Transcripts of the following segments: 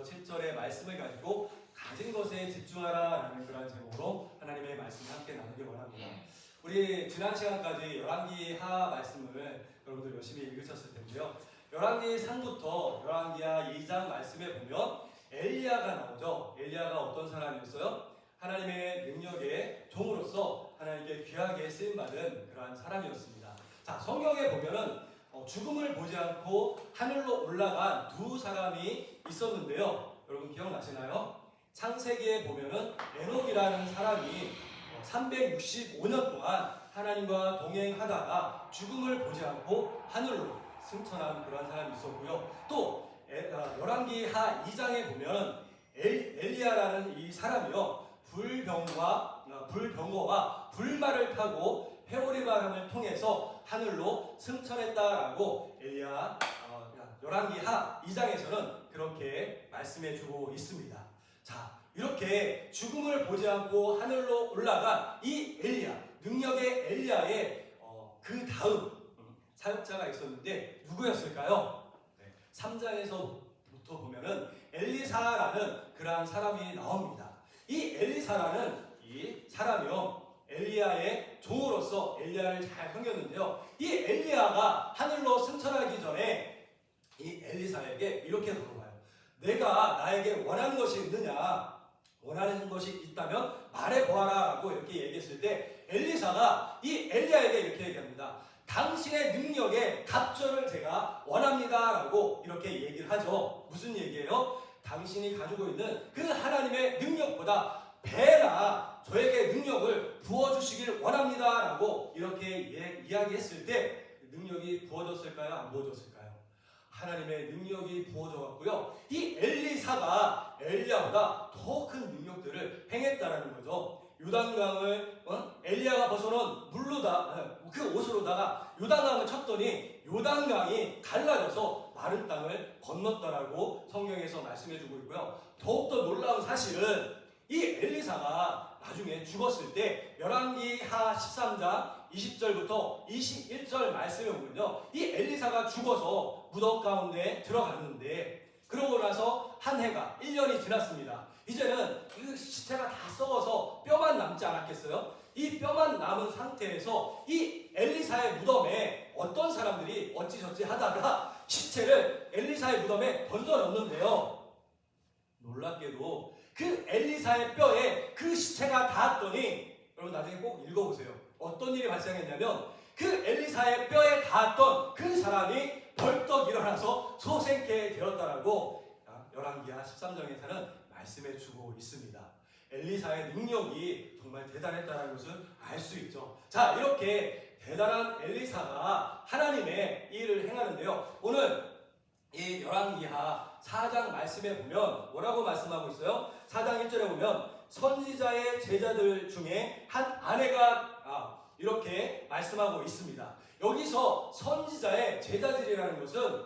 6절부터 7절의 말씀을 가지고 가진 것에 집중하라라는 그런 제목으로 하나님의 말씀을 함께 나누기 원합니다. 우리 지난 시간까지 열왕기하 말씀을 여러분들 열심히 읽으셨을 텐데요. 열왕기 3부터 열왕기하 2장 말씀에 보면 엘리야가 나오죠. 엘리야가 어떤 사람이었어요? 하나님의 능력의 종으로서 하나님께 귀하게 쓰임받은 그러한 사람이었습니다. 자, 성경에 보면은 죽음을 보지 않고 하늘로 올라간 두 사람이 있었는데요. 여러분 기억나시나요? 창세기에 보면은 에녹이라는 사람이 365년 동안 하나님과 동행하다가 죽음을 보지 않고 하늘로 승천한 그런 사람이 있었고요. 또 열왕기하 2장에 보면 엘리야라는 이 사람이요, 불병거와 불말을 타고 회오리 바람을 통해서 하늘로 승천했다라고 열왕기하 2장에서는 그렇게 말씀해주고 있습니다. 자, 이렇게 죽음을 보지 않고 하늘로 올라간 이 엘리야, 능력의 엘리야의 그 다음 사역자가 있었는데 누구였을까요? 3장에서부터 보면은 엘리사라는 그러한 사람이 나옵니다. 이 엘리사라는 이 사람이요, 엘리야의 종으로서 엘리야를 잘 섬겼는데요. 이 엘리야가 하늘로 승천하기 전에 이 엘리사에게 이렇게 물어봐요. 내가 나에게 원하는 것이 있느냐? 원하는 것이 있다면 말해보아라 라고 이렇게 얘기했을 때 엘리사가 이 엘리야에게 이렇게 얘기합니다. 당신의 능력의 갑절을 제가 원합니다 라고 이렇게 얘기를 하죠. 무슨 얘기예요? 당신이 가지고 있는 그 하나님의 능력보다 배나 저에게 능력을 부어주시길 원합니다 라고 이렇게 이야기했을 때 능력이 부어졌을까요? 안 부어졌을까요? 하나님의 능력이 부어져 갔고요. 이 엘리사가 엘리야보다 더 큰 능력들을 행했다라는 거죠. 요단강을 엘리야가 벗어놓은 그 옷으로다가 요단강을 쳤더니 요단강이 갈라져서 마른 땅을 건넜다라고 성경에서 말씀해주고 있고요. 더욱더 놀라운 사실은 이 엘리사가 나중에 죽었을 때 열왕기하 13장 20절부터 21절 말씀에 보면요, 이 엘리사가 죽어서 무덤 가운데 들어갔는데 그러고 나서 한 해가 1년이 지났습니다. 이제는 그 시체가 다 썩어서 뼈만 남지 않았겠어요? 이 뼈만 남은 상태에서 이 엘리사의 무덤에 어떤 사람들이 어찌저찌 하다가 시체를 엘리사의 무덤에 던져 넣는데요. 놀랍게도 그 엘리사의 뼈에 그 시체가 닿았더니, 여러분 나중에 꼭 읽어보세요. 어떤 일이 발생했냐면 그 엘리사의 뼈에 닿았던 그 사람이 벌떡 일어나서 소생케 되었다라고 열왕기하 13장에서는 말씀해주고 있습니다. 엘리사의 능력이 정말 대단했다는 것을 알 수 있죠. 자, 이렇게 대단한 엘리사가 하나님의 일을 행하는데요. 오늘 이 열왕기하 4장 말씀에 보면 뭐라고 말씀하고 있어요? 4장 1절에 보면 선지자의 제자들 중에 한 아내가 이렇게 말씀하고 있습니다. 여기서 선지자의 제자들이라는 것은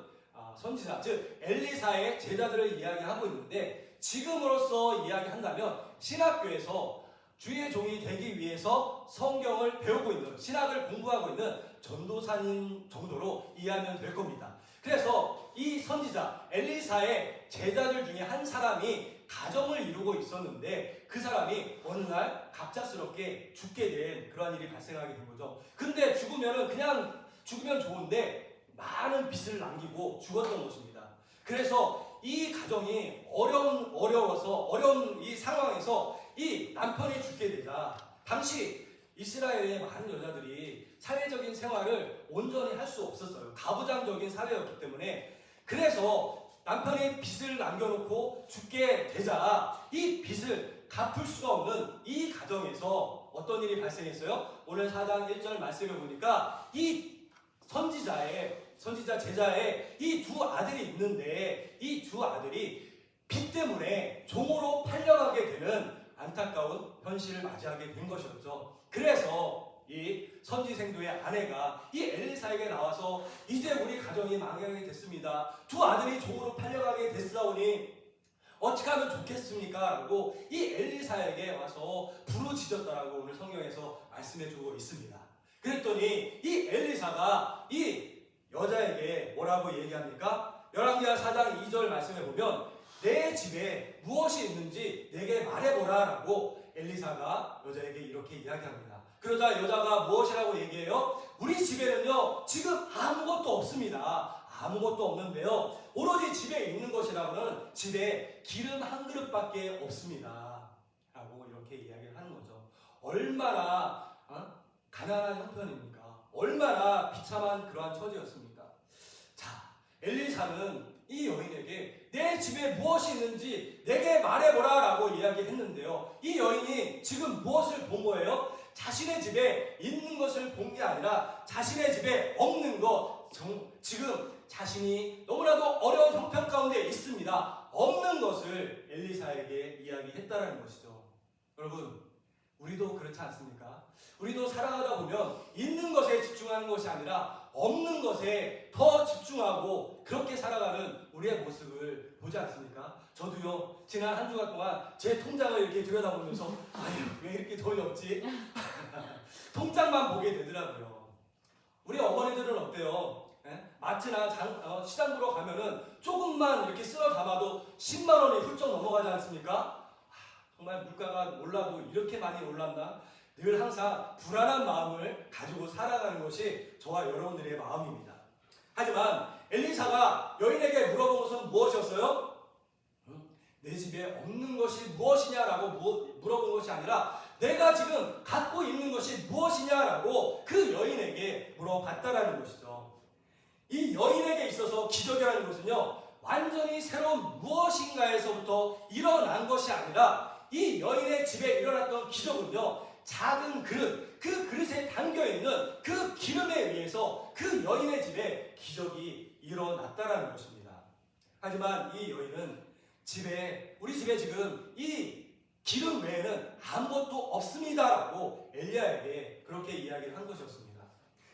선지자, 즉 엘리사의 제자들을 이야기하고 있는데, 지금으로서 이야기한다면 신학교에서 주의 종이 되기 위해서 성경을 배우고 있는, 신학을 공부하고 있는 전도사님 정도로 이해하면 될 겁니다. 그래서 이 선지자 엘리사의 제자들 중에 한 사람이 가정을 이루고 있었는데 그 사람이 어느 날 갑작스럽게 죽게 된 그러한 일이 발생하게 된 거죠. 근데 그냥 죽으면 좋은데 많은 빚을 남기고 죽었던 것입니다. 그래서 이 가정이 어려운 이 상황에서 이 남편이 죽게 되자, 당시 이스라엘의 많은 여자들이 사회적인 생활을 온전히 할 수 없었어요. 가부장적인 사회였기 때문에. 그래서 남편이 빚을 남겨놓고 죽게 되자 이 빚을 갚을 수가 없는 이 가정에서 어떤 일이 발생했어요? 오늘 4장 1절 말씀을 보니까 이 선지자 제자의 이 두 아들이 있는데 이 두 아들이 빚 때문에 종으로 팔려가게 되는 안타까운 현실을 맞이하게 된 것이었죠. 그래서 이 선지생도의 아내가 이 엘리사에게 나와서 이제 우리 가정이 망하게 됐습니다. 두 아들이 종으로 팔려가게 됐사오니 어떻게 하면 좋겠습니까? 라고 이 엘리사에게 와서 부르짖었다라고 오늘 성경에서 말씀해주고 있습니다. 그랬더니 이 엘리사가 이 여자에게 뭐라고 얘기합니까? 열왕기하 4장 2절 말씀해 보면 내 집에 무엇이 있는지 내게 말해보라 라고 엘리사가 여자에게 이렇게 이야기합니다. 그러자 여자가 무엇이라고 얘기해요? 우리 집에는요 지금 아무것도 없습니다. 아무것도 없는데요 오로지 집에 있는 것이라고는 집에 기름 한 그릇밖에 없습니다 라고 이렇게 이야기를 하는 거죠. 얼마나 가난한 형편입니까? 얼마나 비참한 그러한 처지였습니까? 자, 엘리사는 이 여인에게 내 집에 무엇이 있는지 내게 말해보라 라고 이야기했는데요. 이 여인이 지금 무엇을 본 거예요? 자신의 집에 있는 것을 본 게 아니라 자신의 집에 없는 것, 지금 자신이 너무나도 어려운 형편 가운데 있습니다. 없는 것을 엘리사에게 이야기했다라는 것이죠. 여러분, 우리도 그렇지 않습니까? 우리도 살아가다 보면 있는 것에 집중하는 것이 아니라 없는 것에 더 집중하고 그렇게 살아가는 우리의 모습을 보지 않습니까? 저도요 지난 한 주간 동안 제 통장을 이렇게 들여다보면서 아유 왜 이렇게 돈이 없지? 통장만 보게 되더라고요. 우리 어머니들은 어때요? 마트나 시장 보러 가면은 조금만 이렇게 쓸어 담아도 10만 원이 훌쩍 넘어가지 않습니까? 정말 물가가 올라도 이렇게 많이 올랐나? 늘 항상 불안한 마음을 가지고 살아가는 것이 저와 여러분들의 마음입니다. 하지만 엘리사가 여인에게 물어본 것은 무엇이었어요? 내 집에 없는 것이 무엇이냐라고 물어본 것이 아니라 내가 지금 갖고 있는 것이 무엇이냐라고 그 여인에게 물어봤다라는 것이죠. 이 여인에게 있어서 기적이라는 것은요 완전히 새로운 무엇인가에서부터 일어난 것이 아니라 이 여인의 집에 일어났던 기적은요 작은 그릇, 그 그릇에 담겨있는 그 기름에 의해서 그 여인의 집에 기적이 일어났다라는 것입니다. 하지만 이 여인은 우리 집에 지금 이 기름 외에는 아무것도 없습니다라고 엘리야에게 그렇게 이야기를 한 것이었습니다.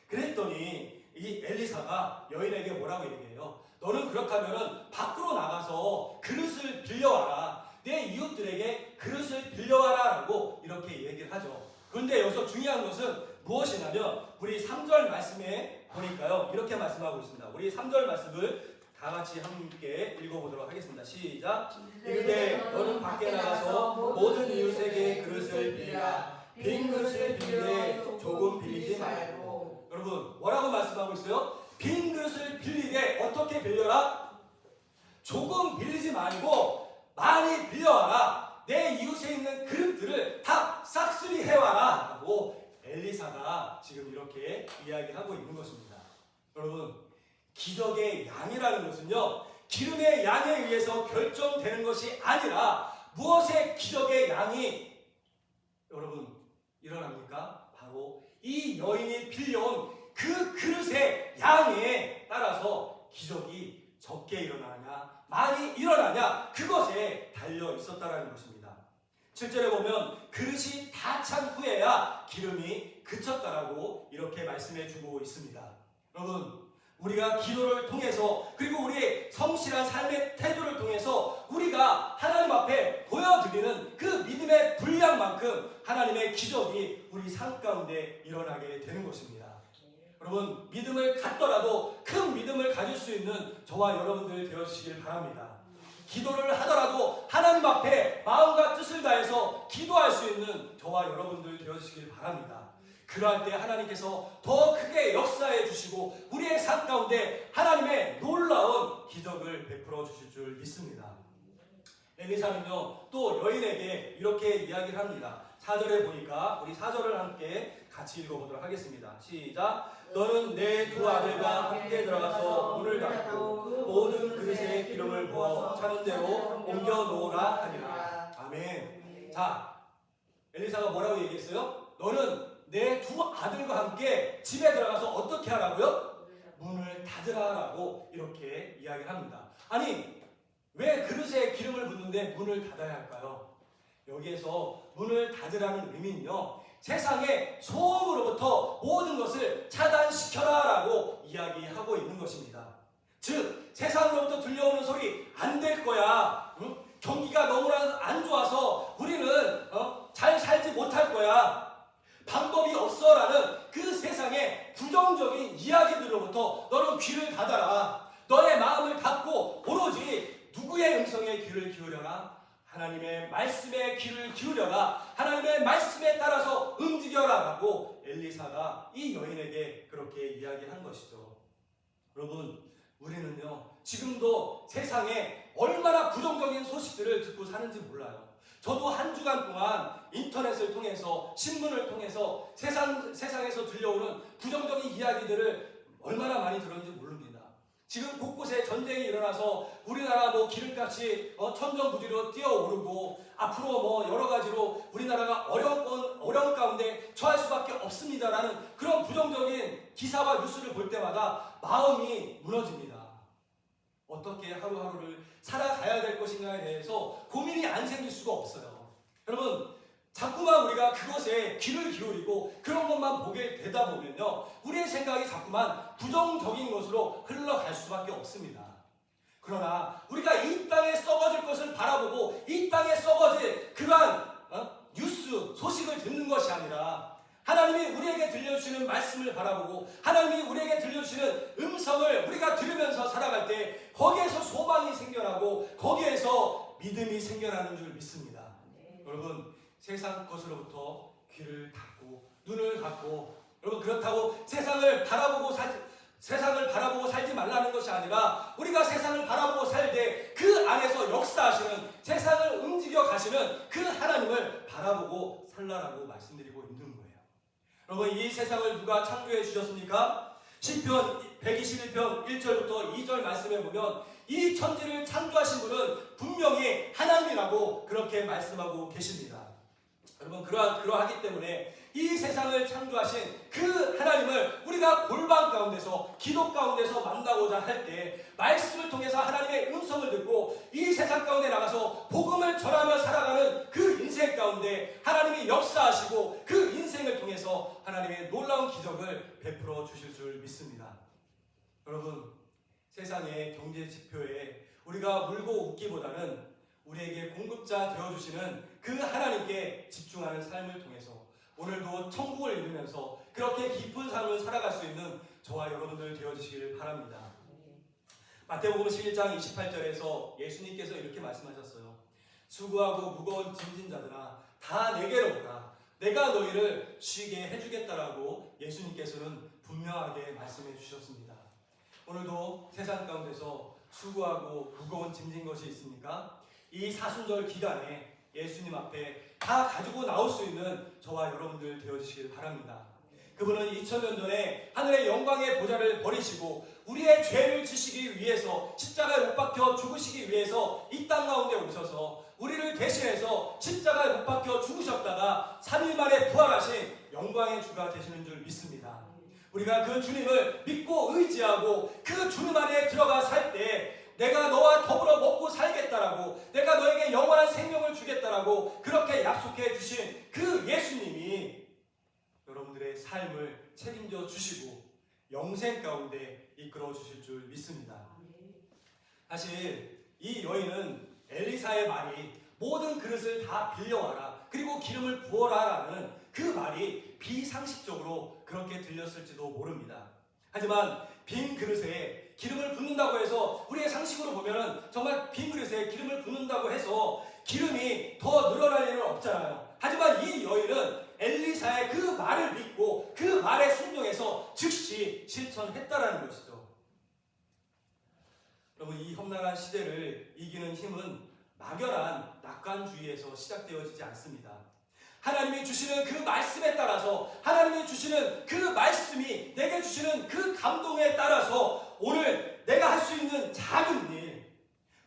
그랬더니 이 엘리사가 여인에게 뭐라고 얘기해요? 너는 그렇다면 밖으로 나가서 그릇을 빌려와라. 내 이웃들에게 그릇을 빌려와라 라고 이렇게 얘기를 하죠. 그런데 여기서 중요한 것은 무엇이냐면 우리 3절 말씀에 보니까요 이렇게 말씀하고 있습니다. 우리 3절 말씀을 다 같이 함께 읽어보도록 하겠습니다. 시작. 이르되 너는 밖에 나가서 모든 이웃에게 그릇을 빌리라. 빈 그릇을 빌리되 조금 빌리지 말고. 여러분 뭐라고 말씀하고 있어요? 빈 그릇을 빌리되 어떻게 빌려라? 조금 빌리지 말고 많이 빌려와라. 내 이웃에 있는 그릇들을 다 싹쓸이 해와라 하고 엘리사가 지금 이렇게 이야기하고 있는 것입니다. 여러분 기적의 양이라는 것은요 기름의 양에 의해서 결정되는 것이 아니라 무엇의 기적의 양이 여러분 일어납니까? 바로 이 여인이 빌려온 그 그릇의 양에 따라서 기적이 적게 일어나냐 많이 일어나냐 그것에 달려 있었다라는 것입니다. 7절에 보면 그릇이 다 찬 후에야 기름이 그쳤다라고 이렇게 말씀해 주고 있습니다. 여러분 우리가 기도를 통해서 그리고 우리의 성실한 삶의 태도를 통해서 우리가 하나님 앞에 보여드리는 그 믿음의 분량만큼 하나님의 기적이 우리 삶 가운데 일어나게 되는 것입니다. 여러분 믿음을 갖더라도 큰 믿음을 가질 수 있는 저와 여러분들 되어주시길 바랍니다. 기도를 하더라도 하나님 앞에 마음과 뜻을 다해서 기도할 수 있는 저와 여러분들 되어주시길 바랍니다. 그러할 때 하나님께서 더 크게 역사해 주시고 우리의 삶 가운데 하나님의 놀라운 기적을 베풀어 주실 줄 믿습니다. 엘리사는요 또 여인에게 이렇게 이야기를 합니다. 4절에 보니까 우리 4절을 함께 같이 읽어보도록 하겠습니다. 시작. 너는 내 두 아들과 함께 들어가서 문을 닫고 모든 그릇에 기름을 부어 차는 대로 옮겨 놓으라 하니라. 아멘. 자, 엘리사가 뭐라고 얘기했어요? 너는 내 두 아들과 함께 집에 들어가서 어떻게 하라고요? 문을 닫으라라고 이렇게 이야기를 합니다. 아니 왜 그릇에 기름을 붓는데 문을 닫아야 할까요? 여기에서 문을 닫으라는 의미는요 세상의 소음으로부터 모든 것을 차단시켜라라고 이야기하고 있는 것입니다. 즉 세상으로부터 들려오는 소리 안 될 거야. 경기가 너무나 안 좋아서 우리는 잘 살지 못할 거야. 방법이 없어라는 그 세상의 부정적인 이야기들로부터 너는 귀를 닫아라. 너의 마음을 닫고 오로지 누구의 음성에 귀를 기울여라? 하나님의 말씀에 귀를 기울여라. 하나님의 말씀에 따라서 움직여라 라고 엘리사가 이 여인에게 그렇게 이야기한 것이죠. 여러분, 우리는요 지금도 세상에 얼마나 부정적인 소식들을 듣고 사는지 몰라요. 저도 한 주간 동안 인터넷을 통해서 신문을 통해서 세상에서 들려오는 부정적인 이야기들을 얼마나 많이 들었는지 모릅니다. 지금 곳곳에 전쟁이 일어나서 우리나라 기름값이 천정부지로 뛰어오르고 앞으로 여러 가지로 우리나라가 어려운 가운데 처할 수밖에 없습니다라는 그런 부정적인 기사와 뉴스를 볼 때마다 마음이 무너집니다. 어떻게 하루하루를 살아가야 될 것인가에 대해서 고민이 안 생길 수가 없어요. 여러분, 자꾸만 우리가 그것에 귀를 기울이고 그런 것만 보게 되다 보면요 우리의 생각이 자꾸만 부정적인 것으로 흘러갈 수밖에 없습니다. 그러나 우리가 이 땅에 썩어질 것을 바라보고 이 땅에 썩어질 그러한 뉴스, 소식을 듣는 것이 아니라 하나님이 우리에게 들려주시는 말씀을 바라보고 하나님이 우리에게 들려주시는 음성을 우리가 들으면서 살아갈 때 거기에서 소망이 생겨나고 거기에서 믿음이 생겨나는 줄 믿습니다. 여러분, 세상 것으로부터 귀를 닫고 눈을 닫고, 여러분 그렇다고 세상을 바라보고 살지 말라는 것이 아니라 우리가 세상을 바라보고 살 때 그 안에서 역사하시는 세상을 움직여 가시는 그 하나님을 바라보고 살라라고 말씀드리고 있는 거예요. 여러분, 이 세상을 누가 창조해 주셨습니까? 시편 121편 1절부터 2절 말씀에 보면 이 천지를 창조하신 분은 분명히 하나님이라고 그렇게 말씀하고 계십니다. 여러분, 그러하기 때문에 이 세상을 창조하신 그 하나님을 우리가 골방 가운데서 기도 가운데서 만나고자 할 때 말씀을 통해서 하나님의 음성을 듣고 이 세상 가운데 나가서 복음을 전하며 살아가는 그 인생 가운데 하나님이 역사하시고 그 인생을 통해서 하나님의 놀라운 기적을 베풀어 주실 줄 믿습니다. 여러분, 세상의 경제 지표에 우리가 물고 웃기보다는 우리에게 공급자 되어주시는 그 하나님께 집중하는 삶을 통해서 오늘도 천국을 이루면서 그렇게 깊은 삶을 살아갈 수 있는 저와 여러분들 되어주시길 바랍니다. 마태복음 11장 28절에서 예수님께서 이렇게 말씀하셨어요. 수고하고 무거운 짐진 자들아 다 내게로 오라. 내가 너희를 쉬게 해주겠다라고 예수님께서는 분명하게 말씀해 주셨습니다. 오늘도 세상 가운데서 수고하고 무거운 짐진 것이 있습니까? 이 사순절 기간에 예수님 앞에 다 가지고 나올 수 있는 저와 여러분들 되어주시길 바랍니다. 그분은 2000년 전에 하늘의 영광의 보좌를 버리시고 우리의 죄를 지시기 위해서 십자가에 못 박혀 죽으시기 위해서 이 땅 가운데 오셔서 우리를 대신해서 십자가에 못 박혀 죽으셨다가 3일 만에 부활하신 영광의 주가 되시는 줄 믿습니다. 우리가 그 주님을 믿고 의지하고 그 주님 안에 들어가 살 때 내가 너와 더불어 먹고 살겠다라고, 내가 너에게 영원한 생명을 주겠다라고 그렇게 약속해 주신 그 예수님이 여러분들의 삶을 책임져 주시고 영생 가운데 이끌어 주실 줄 믿습니다. 사실 이 여인은 엘리사의 말이 모든 그릇을 다 빌려와라 그리고 기름을 부어라라는 그 말이 비상식적으로 그렇게 들렸을지도 모릅니다. 하지만 빈 그릇에 기름을 붓는다고 해서 우리의 상식으로 보면은 정말 빈 그릇에 기름을 붓는다고 해서 기름이 더 늘어날 일은 없잖아요. 하지만 이 여인은 엘리사의 그 말을 믿고 그 말에 순종해서 즉시 실천했다라는 것이죠. 여러분, 이 험난한 시대를 이기는 힘은 막연한 낙관주의에서 시작되어지지 않습니다. 하나님이 주시는 그 말씀에 따라서, 하나님이 주시는 그 말씀이 내게 주시는 그 감동에 따라서 오늘 내가 할 수 있는 작은 일,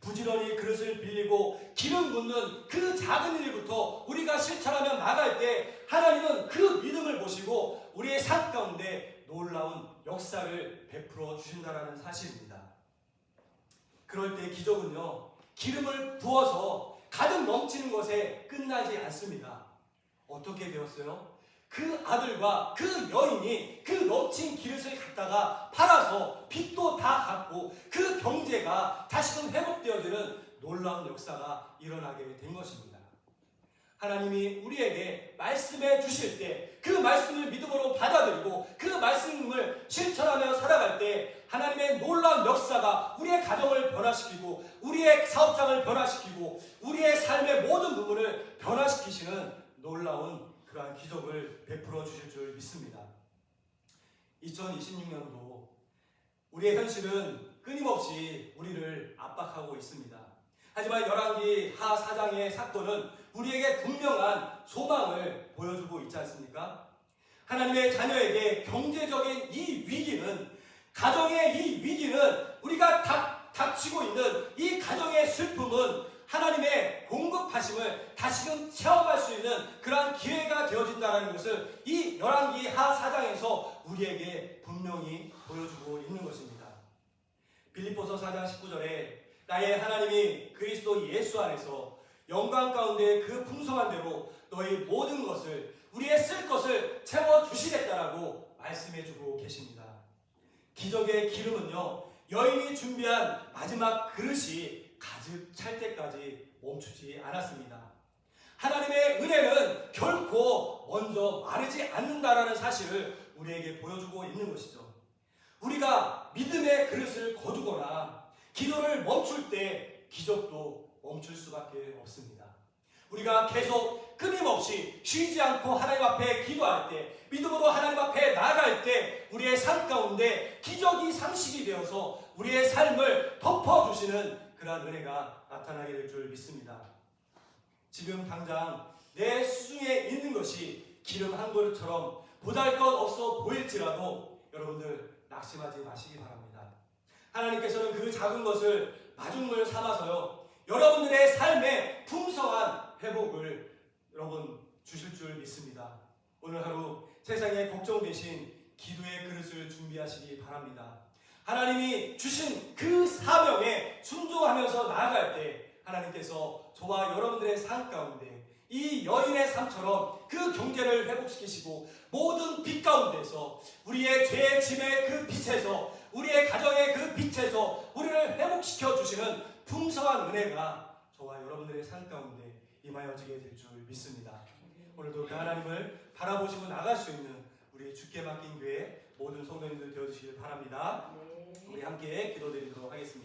부지런히 그릇을 빌리고 기름 붓는 그 작은 일부터 우리가 실천하며 나갈 때 하나님은 그 믿음을 보시고 우리의 삶 가운데 놀라운 역사를 베풀어 주신다는 사실입니다. 그럴 때 기적은요, 기름을 부어서 가득 넘치는 것에 끝나지 않습니다. 어떻게 되었어요? 그 아들과 그 여인이 그 넘친 기름을 갖다가 팔아서 빚도 다 갚고 그 경제가 다시금 회복되어지는 놀라운 역사가 일어나게 된 것입니다. 하나님이 우리에게 말씀해 주실 때 그 말씀을 믿음으로 받아들이고 그 말씀을 실천하며 살아갈 때 하나님의 놀라운 역사가 우리의 가정을 변화시키고 우리의 사업장을 변화시키고 우리의 삶의 모든 부분을 변화시키시는 놀라운 그러한 기적을 베풀어 주실 줄 믿습니다. 2026년도 우리의 현실은 끊임없이 우리를 압박하고 있습니다. 하지만 열왕기 하 4장의 사건은 우리에게 분명한 소망을 보여주고 있지 않습니까? 하나님의 자녀에게 경제적인 이 위기는, 가정의 이 위기는, 우리가 닥치고 있는 이 가정의 슬픔은 하나님의 공급하심을 다시금 체험할 수 있는 그러한 기회가 되어진다는 것을 이 열왕기 하 4장에서 우리에게 분명히 보여주고 있는 것입니다. 빌립보서 4장 19절에 나의 하나님이 그리스도 예수 안에서 영광 가운데 그 풍성한 대로 너희 모든 것을, 우리의 쓸 것을 채워주시겠다라고 말씀해주고 계십니다. 기적의 기름은요, 여인이 준비한 마지막 그릇이 가득 찰 때까지 멈추지 않았습니다. 하나님의 은혜는 결코 먼저 마르지 않는다라는 사실을 우리에게 보여주고 있는 것이죠. 우리가 믿음의 그릇을 거두거나 기도를 멈출 때 기적도 멈출 수밖에 없습니다. 우리가 계속 끊임없이 쉬지 않고 하나님 앞에 기도할 때, 믿음으로 하나님 앞에 나아갈 때 우리의 삶 가운데 기적이 상식이 되어서 우리의 삶을 덮어주시는 그러한 은혜가 나타나게 될 줄 믿습니다. 지금 당장 내 수중에 있는 것이 기름 한 그릇처럼 보잘것없어 보일지라도 여러분들 낙심하지 마시기 바랍니다. 하나님께서는 그 작은 것을 마중물 삼아서요, 여러분들의 삶에 풍성한 회복을 여러분 주실 줄 믿습니다. 오늘 하루 세상에 걱정되신 기도의 그릇을 준비하시기 바랍니다. 하나님이 주신 그 사명에 순종하면서 나아갈 때 하나님께서 저와 여러분들의 삶 가운데 이 여인의 삶처럼 그 경제를 회복시키시고 모든 빛 가운데서 우리의 죄의 짐의 그 빛에서, 우리의 가정의 그 빛에서 우리를 회복시켜 주시는 풍성한 은혜가 저와 여러분들의 삶 가운데 임하여지게 될 줄 믿습니다. 오늘도 그 하나님을 바라보시고 나갈 수 있는 우리 주께 맡긴 교회 모든 성도님들 되어주시길 바랍니다. 우리 함께 기도드리도록 하겠습니다.